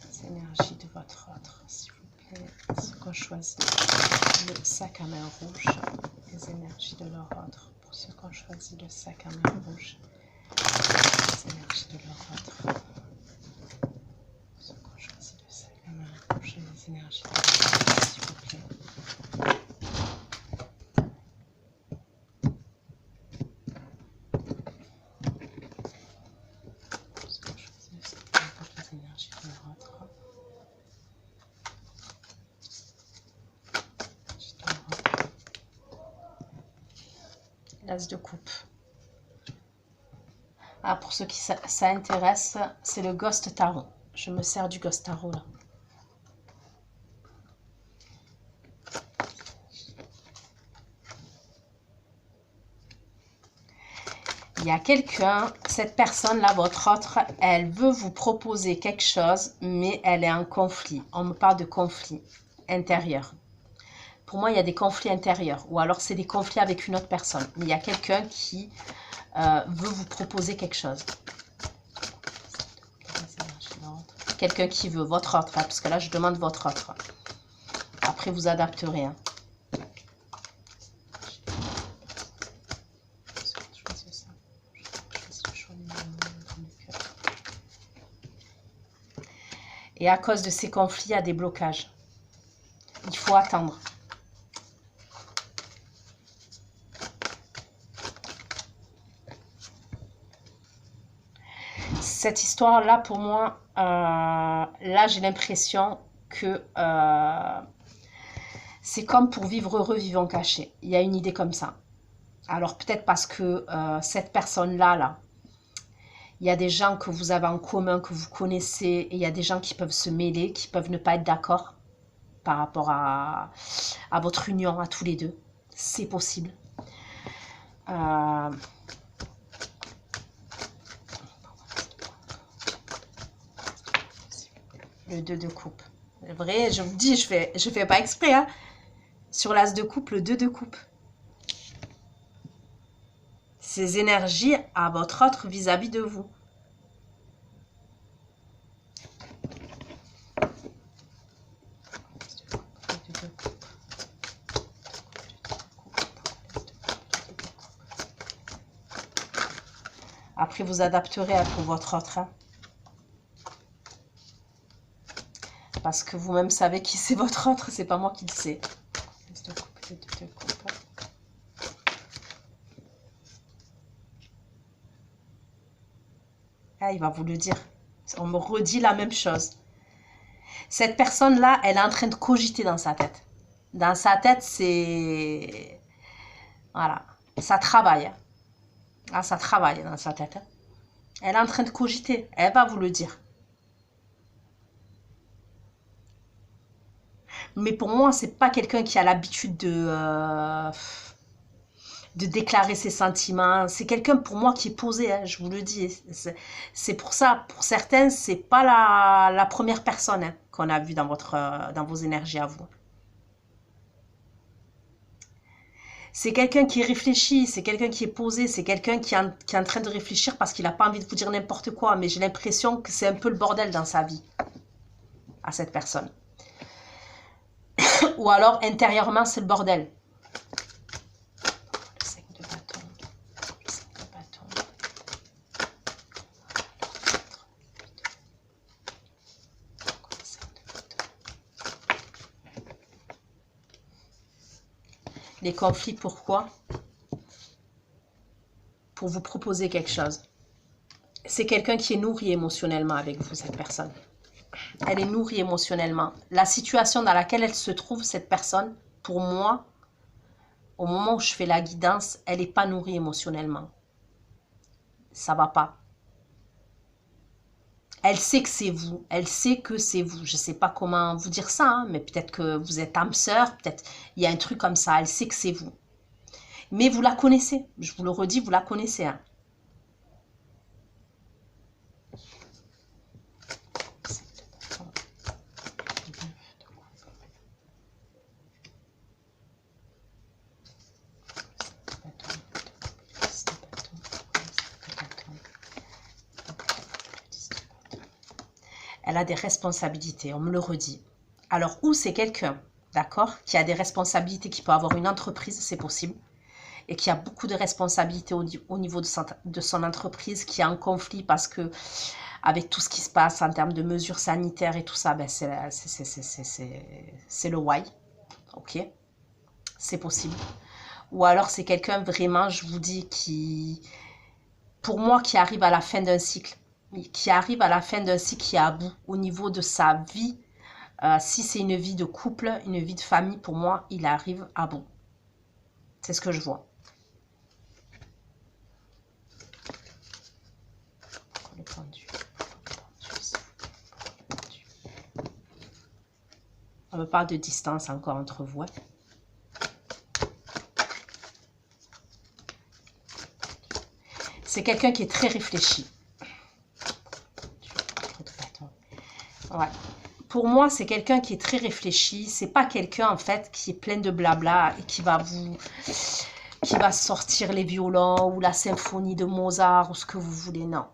Les énergies de votre autre, s'il vous plaît. choisi le sac à main rouge, les énergies de leur ordre. Pour ceux qui ont choisi le sac à main rouge, les énergies de leur ordre. Pour ceux qui ont choisi le sac à main rouge, les énergies de leur ordre, s'il vous plaît. Pour ceux qui ont choisi le sac à main rouge, les énergies de leur ordre. L'as de coupe. Ah, pour ceux qui ça intéresse, c'est le Ghost Tarot. Je me sers du Ghost Tarot là. Il y a quelqu'un, cette personne-là, votre autre, elle veut vous proposer quelque chose, mais elle est en conflit. On me parle de conflit intérieur. Pour moi, il y a des conflits intérieurs, ou alors c'est des conflits avec une autre personne. Mais il y a quelqu'un qui veut vous proposer quelque chose. Quelqu'un qui veut, votre autre, hein, parce que là, je demande votre autre. Après, vous adapterez. Hein. Et à cause de ces conflits, il y a des blocages. Il faut attendre. Cette histoire-là, pour moi, là, j'ai l'impression que c'est comme pour vivre heureux, vivant caché. Il y a une idée comme ça. Alors, peut-être parce que cette personne-là, là, il y a des gens que vous avez en commun, que vous connaissez, et il y a des gens qui peuvent se mêler, qui peuvent ne pas être d'accord par rapport à votre union, à tous les deux. C'est possible. Le 2 de coupe. C'est vrai, je vous dis, je fais pas exprès. Hein. Sur l'as de coupe, le 2 de coupe. Ces énergies à votre autre vis-à-vis de vous. Après, vous adapterez pour votre autre. Hein. Parce que vous-même savez qui c'est votre autre, c'est pas moi qui le sais. Ah, il va vous le dire. On me redit la même chose. Cette personne-là, elle est en train de cogiter dans sa tête. Dans sa tête, c'est... Voilà. Ça travaille. Ah, ça travaille dans sa tête. Elle est en train de cogiter. Elle va vous le dire. Mais pour moi, c'est pas quelqu'un qui a l'habitude de déclarer ses sentiments. C'est quelqu'un pour moi qui est posé, hein, je vous le dis. C'est pour ça, pour certains, c'est pas la première personne hein, qu'on a vue dans vos énergies à vous. C'est quelqu'un qui réfléchit, c'est quelqu'un qui est posé, c'est quelqu'un qui est en train de réfléchir parce qu'il n'a pas envie de vous dire n'importe quoi. Mais j'ai l'impression que c'est un peu le bordel dans sa vie, à cette personne. Ou alors, intérieurement, c'est le bordel. Le 5 de bâton. Le 5 de bâton. Les conflits, pourquoi? Pour vous proposer quelque chose. C'est quelqu'un qui est nourri émotionnellement avec vous, cette personne. Elle est nourrie émotionnellement. La situation dans laquelle elle se trouve, cette personne, pour moi, au moment où je fais la guidance, elle n'est pas nourrie émotionnellement. Ça va pas. Elle sait que c'est vous. Elle sait que c'est vous. Je ne sais pas comment vous dire ça, hein, mais peut-être que vous êtes âme sœur, peut-être il y a un truc comme ça. Elle sait que c'est vous. Mais vous la connaissez. Je vous le redis, vous la connaissez. Hein. Elle a des responsabilités, on me le redit. Alors, ou c'est quelqu'un d'accord? Qui a des responsabilités, qui peut avoir une entreprise, c'est possible. Et qui a beaucoup de responsabilités au niveau de son entreprise, qui est en conflit parce que avec tout ce qui se passe en termes de mesures sanitaires et tout ça, ben c'est le why, ok? C'est possible. Ou alors c'est quelqu'un vraiment, je vous dis, pour moi, qui arrive à la fin d'un cycle, qui arrive à la fin d'un cycle, qui est à bout au niveau de sa vie. Si c'est une vie de couple, une vie de famille, pour moi, il arrive à bout. C'est ce que je vois. On me parle de distance encore entre vous. Hein. C'est quelqu'un qui est très réfléchi. Ouais. Pour moi, c'est quelqu'un qui est très réfléchi. C'est pas quelqu'un, en fait, qui est plein de blabla et qui va sortir les violons ou la symphonie de Mozart ou ce que vous voulez. Non.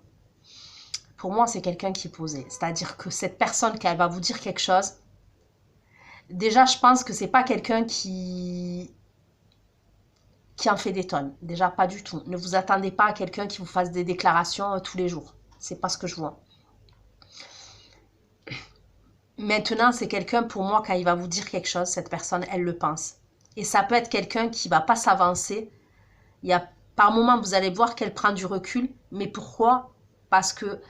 Pour moi, c'est quelqu'un qui est posé. C'est-à-dire que cette personne, qu'elle va vous dire quelque chose, déjà, je pense que c'est pas quelqu'un qui en fait des tonnes. Déjà, pas du tout. Ne vous attendez pas à quelqu'un qui vous fasse des déclarations tous les jours. C'est pas ce que je vois. Maintenant, c'est quelqu'un, pour moi, quand il va vous dire quelque chose, cette personne, elle le pense. Et ça peut être quelqu'un qui va pas s'avancer. Par moment, vous allez voir qu'elle prend du recul. Mais pourquoi? Parce que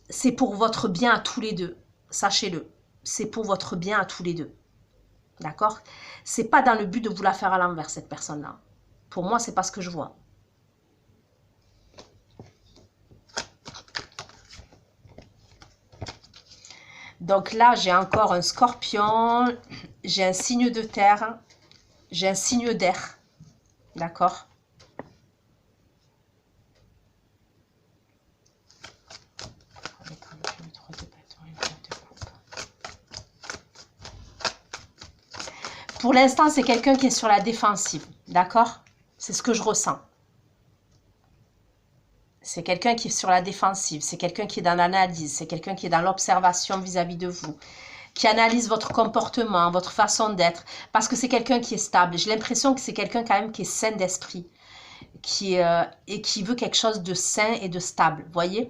c'est pour votre bien à tous les deux. Sachez-le. C'est pour votre bien à tous les deux. D'accord? C'est pas dans le but de vous la faire à l'envers, cette personne-là. Pour moi, c'est pas ce que je vois. Donc là, j'ai encore un scorpion, j'ai un signe de terre, j'ai un signe d'air. D'accord? Pour l'instant, c'est quelqu'un qui est sur la défensive. D'accord? C'est ce que je ressens. C'est quelqu'un qui est sur la défensive. C'est quelqu'un qui est dans l'analyse. C'est quelqu'un qui est dans l'observation vis-à-vis de vous. Qui analyse votre comportement, votre façon d'être. Parce que c'est quelqu'un qui est stable. J'ai l'impression que c'est quelqu'un quand même qui est sain d'esprit. Et qui veut quelque chose de sain et de stable. Vous voyez?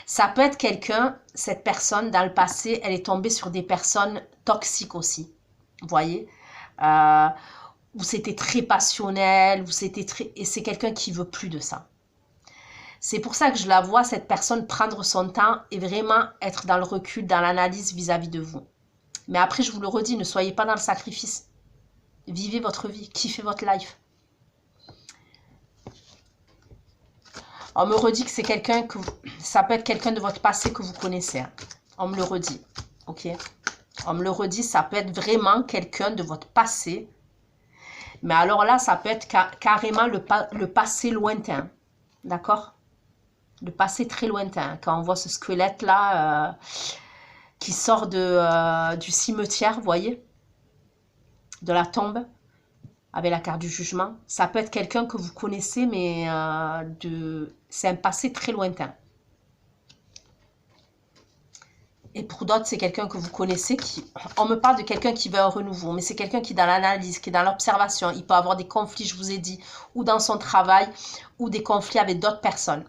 Ça peut être quelqu'un, cette personne, dans le passé, elle est tombée sur des personnes toxiques aussi. Vous voyez? Où c'était très passionnel, et c'est quelqu'un qui veut plus de ça. C'est pour ça que je la vois, cette personne, prendre son temps et vraiment être dans le recul, dans l'analyse vis-à-vis de vous. Mais après, je vous le redis, ne soyez pas dans le sacrifice. Vivez votre vie, kiffez votre life. On me redit que c'est quelqu'un que... Ça peut être quelqu'un de votre passé que vous connaissez. Hein. On me le redit, ok? On me le redit, ça peut être vraiment quelqu'un de votre passé. Mais alors là, ça peut être carrément le passé lointain. D'accord? Le passé très lointain. Quand on voit ce squelette-là qui sort du cimetière, vous voyez? De la tombe, avec la carte du jugement. Ça peut être quelqu'un que vous connaissez, mais c'est un passé très lointain. Et pour d'autres, c'est quelqu'un que vous connaissez. On me parle de quelqu'un qui veut un renouveau, mais c'est quelqu'un qui est dans l'analyse, qui est dans l'observation. Il peut avoir des conflits, je vous ai dit, ou dans son travail, ou des conflits avec d'autres personnes.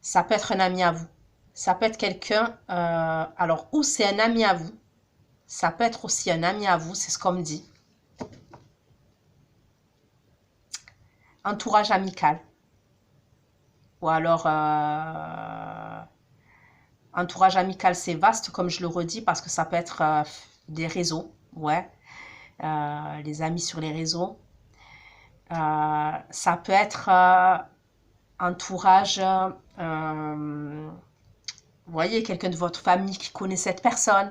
Ça peut être un ami à vous. Ça peut être quelqu'un, alors, ou c'est un ami à vous. Ça peut être aussi un ami à vous, c'est ce qu'on me dit. Entourage amical. Ou alors, entourage amical, c'est vaste, comme je le redis, parce que ça peut être des réseaux, ouais. Les amis sur les réseaux. Ça peut être entourage, vous voyez, quelqu'un de votre famille qui connaît cette personne.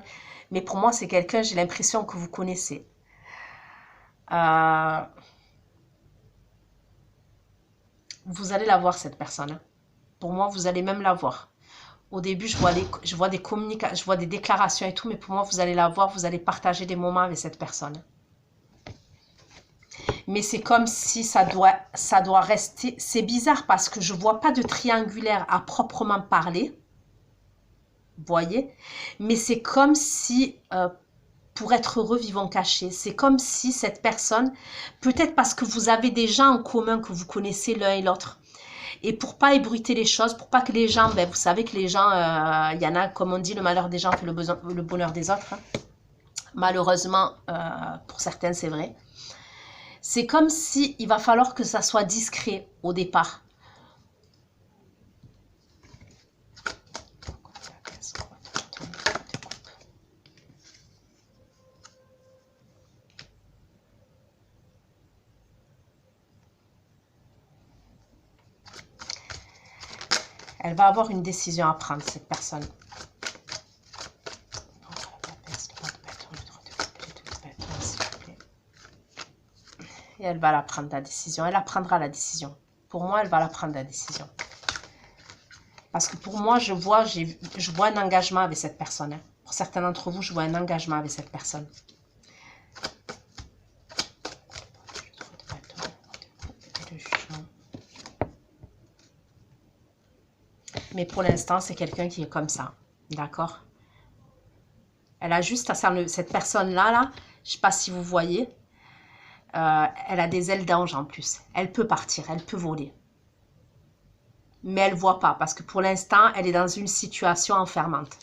Mais pour moi, c'est quelqu'un, j'ai l'impression que vous connaissez. Vous allez la voir, cette personne. Hein. Pour moi, vous allez même la voir. Au début, je vois des communications, je vois des déclarations et tout, mais pour moi, vous allez la voir, vous allez partager des moments avec cette personne. Mais c'est comme si ça doit rester. C'est bizarre parce que je vois pas de triangulaire à proprement parler. Vous voyez? Mais c'est comme si, pour être heureux, vivons cachés. C'est comme si cette personne, peut-être parce que vous avez des gens en commun que vous connaissez l'un et l'autre. Et pour pas ébruiter les choses, pour pas que les gens, ben, vous savez que les gens, il y en a, comme on dit, le malheur des gens fait le bonheur des autres. Hein. Malheureusement, pour certains, c'est vrai. C'est comme si il va falloir que ça soit discret au départ. Elle va avoir une décision à prendre, cette personne. Et elle va la prendre, la décision. Elle la prendra, la décision. Pour moi, elle va la prendre, la décision. Parce que pour moi, je vois un engagement avec cette personne. Hein. Pour certains d'entre vous, je vois un engagement avec cette personne. Mais pour l'instant, c'est quelqu'un qui est comme ça. D'accord? Elle a juste à cette personne-là, là, je ne sais pas si vous voyez, elle a des ailes d'ange en plus. Elle peut partir, elle peut voler. Mais elle ne voit pas parce que pour l'instant, elle est dans une situation enfermante.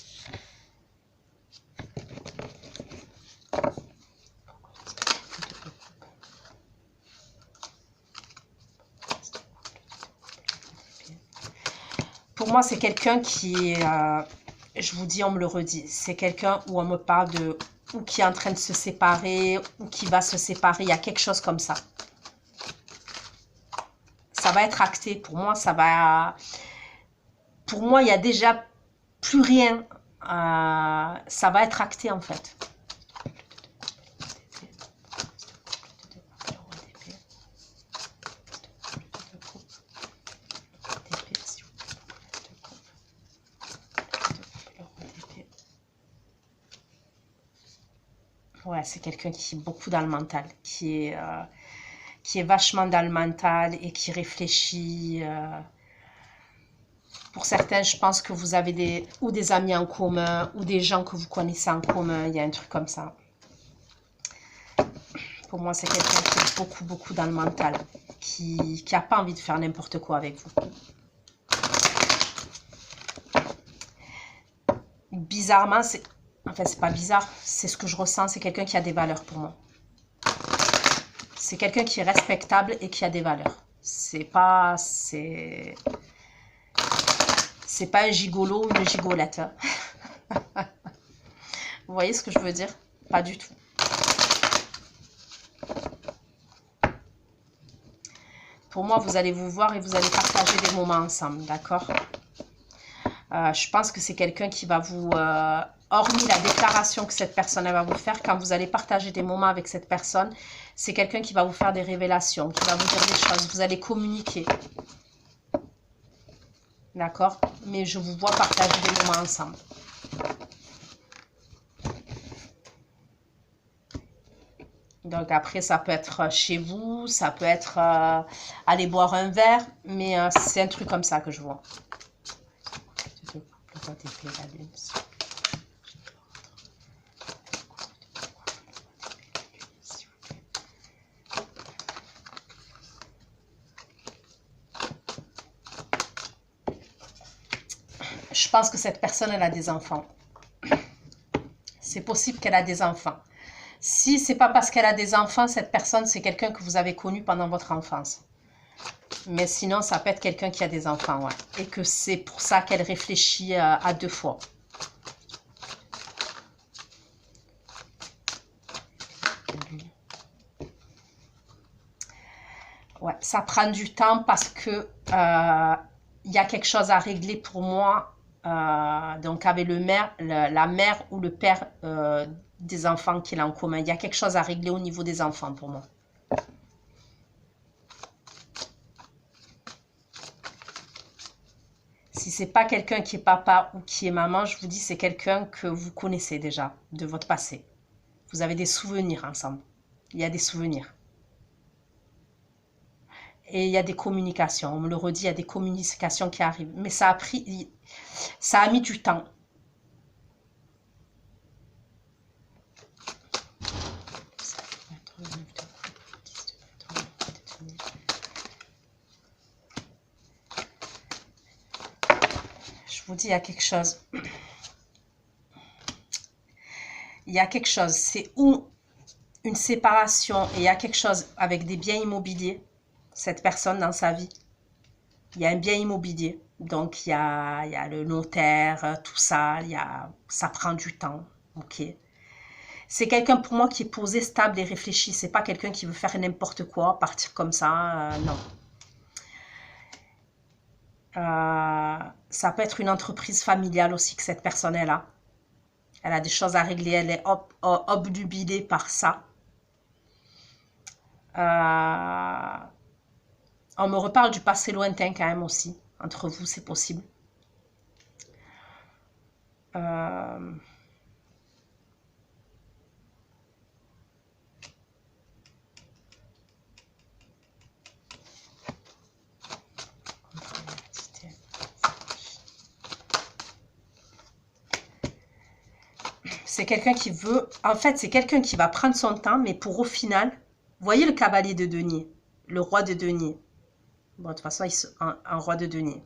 Pour moi, c'est quelqu'un qui, je vous dis, on me le redit, c'est quelqu'un où on me parle de, ou qui est en train de se séparer, ou qui va se séparer, il y a quelque chose comme ça. Ça va être acté, pour moi, ça va... Pour moi, il n'y a déjà plus rien, ça va être acté en fait. Ouais, c'est quelqu'un qui est beaucoup dans le mental, qui est vachement dans le mental et qui réfléchit. Pour certains, je pense que vous avez des amis en commun ou des gens que vous connaissez en commun. Il y a un truc comme ça. Pour moi, c'est quelqu'un qui est beaucoup, beaucoup dans le mental, qui n'a pas envie de faire n'importe quoi avec vous. Bizarrement, enfin, c'est pas bizarre, c'est ce que je ressens, c'est quelqu'un qui a des valeurs pour moi. C'est quelqu'un qui est respectable et qui a des valeurs. C'est pas un gigolo ou une gigolette. Vous voyez ce que je veux dire? Pas du tout. Pour moi, vous allez vous voir et vous allez partager des moments ensemble, d'accord? Je pense que c'est quelqu'un qui va vous... hormis la déclaration que cette personne va vous faire, quand vous allez partager des moments avec cette personne, c'est quelqu'un qui va vous faire des révélations, qui va vous dire des choses, vous allez communiquer. D'accord? Mais je vous vois partager des moments ensemble. Donc après, ça peut être chez vous, ça peut être aller boire un verre, mais c'est un truc comme ça que je vois. Je pense que cette personne, elle a des enfants. C'est possible qu'elle a des enfants. Si c'est pas parce qu'elle a des enfants, cette personne, c'est quelqu'un que vous avez connu pendant votre enfance. Mais sinon, ça peut être quelqu'un qui a des enfants, ouais. Et que c'est pour ça qu'elle réfléchit à deux fois. Ouais, ça prend du temps parce que il y a quelque chose à régler pour moi. Donc avec la mère ou le père des enfants qu'il a en commun. Il y a quelque chose à régler au niveau des enfants pour moi. Si c'est pas quelqu'un qui est papa ou qui est maman, je vous dis c'est quelqu'un que vous connaissez déjà de votre passé. Vous avez des souvenirs ensemble. Il y a des souvenirs. Et il y a des communications. On me le redit, il y a des communications qui arrivent. Mais ça a mis du temps. Je vous dis, il y a quelque chose. Il y a quelque chose. C'est où une séparation et il y a quelque chose avec des biens immobiliers. Cette personne dans sa vie. Il y a un bien immobilier. Donc, il y a le notaire, tout ça. Ça prend du temps. Ok. C'est quelqu'un pour moi qui est posé, stable et réfléchi. C'est pas quelqu'un qui veut faire n'importe quoi, partir comme ça. Non. Ça peut être une entreprise familiale aussi que cette personne est là. Elle a des choses à régler. Elle est obnubilée par ça. On me reparle du passé lointain quand même aussi. Entre vous, c'est possible. C'est quelqu'un qui veut... En fait, c'est quelqu'un qui va prendre son temps, mais pour au final... Vous voyez le cavalier de denier, le roi de denier. Bon, de toute façon, un roi de denier.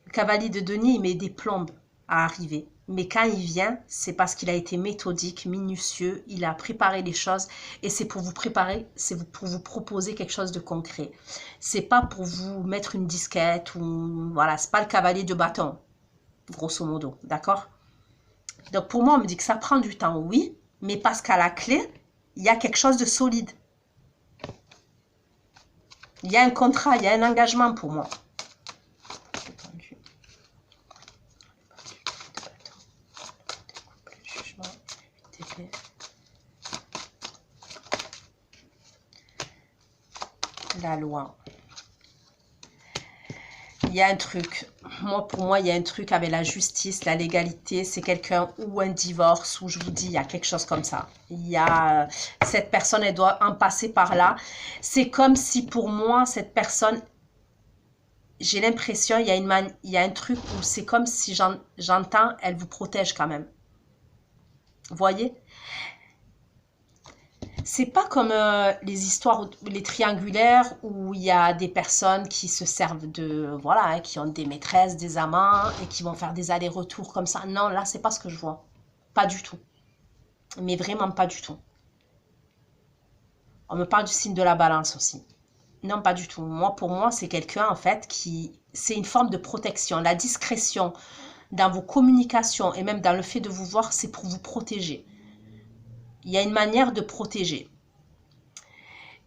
Le cavalier de denier, il met des plombes à arriver. Mais quand il vient, c'est parce qu'il a été méthodique, minutieux, il a préparé les choses. Et c'est pour vous préparer, c'est pour vous proposer quelque chose de concret. C'est pas pour vous mettre une disquette ou... Voilà, c'est pas le cavalier de bâton, grosso modo, d'accord? Donc pour moi, on me dit que ça prend du temps, oui. Mais parce qu'à la clé, il y a quelque chose de solide. Il y a un contrat, il y a un engagement pour moi. La loi. Il y a un truc. Pour moi, il y a un truc avec la justice, la légalité. C'est quelqu'un ou un divorce, où je vous dis, il y a quelque chose comme ça. Il y a... Cette personne, elle doit en passer par là. C'est comme si pour moi, cette personne... J'ai l'impression, il y a un truc où c'est comme si j'entends, elle vous protège quand même. Vous voyez? C'est pas comme les histoires, les triangulaires, où il y a des personnes qui se servent de, voilà, hein, qui ont des maîtresses, des amants, et qui vont faire des allers-retours comme ça. Non, là, c'est pas ce que je vois. Pas du tout. Mais vraiment pas du tout. On me parle du signe de la balance aussi. Non, pas du tout. Moi, pour moi, c'est quelqu'un, en fait, qui... C'est une forme de protection. La discrétion dans vos communications et même dans le fait de vous voir, c'est pour vous protéger. Il y a une manière de protéger.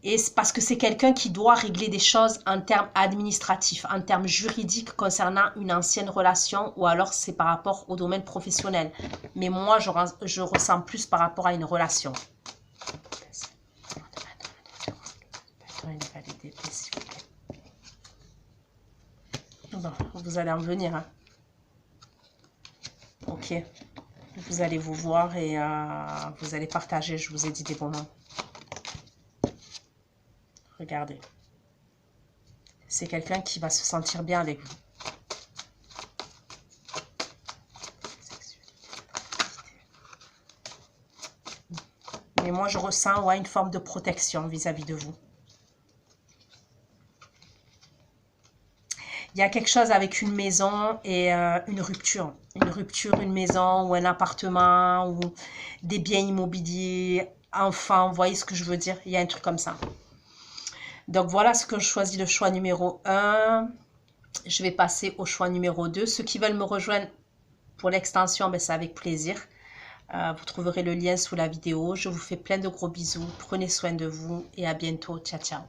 Et c'est parce que c'est quelqu'un qui doit régler des choses en termes administratifs, en termes juridiques concernant une ancienne relation, ou alors c'est par rapport au domaine professionnel. Mais moi, je ressens plus par rapport à une relation. Bon, vous allez en venir. Hein. Ok. Vous allez vous voir et vous allez partager, je vous ai dit, des moments. Regardez. C'est quelqu'un qui va se sentir bien avec vous. Mais moi, je ressens une forme de protection vis-à-vis de vous. Il y a quelque chose avec une maison et une rupture. Une rupture, une maison ou un appartement ou des biens immobiliers, enfants, vous voyez ce que je veux dire? Il y a un truc comme ça. Donc voilà ce que je choisis, le choix numéro 1. Je vais passer au choix numéro 2. Ceux qui veulent me rejoindre pour l'extension, ben, c'est avec plaisir. Vous trouverez le lien sous la vidéo. Je vous fais plein de gros bisous. Prenez soin de vous et à bientôt. Ciao, ciao.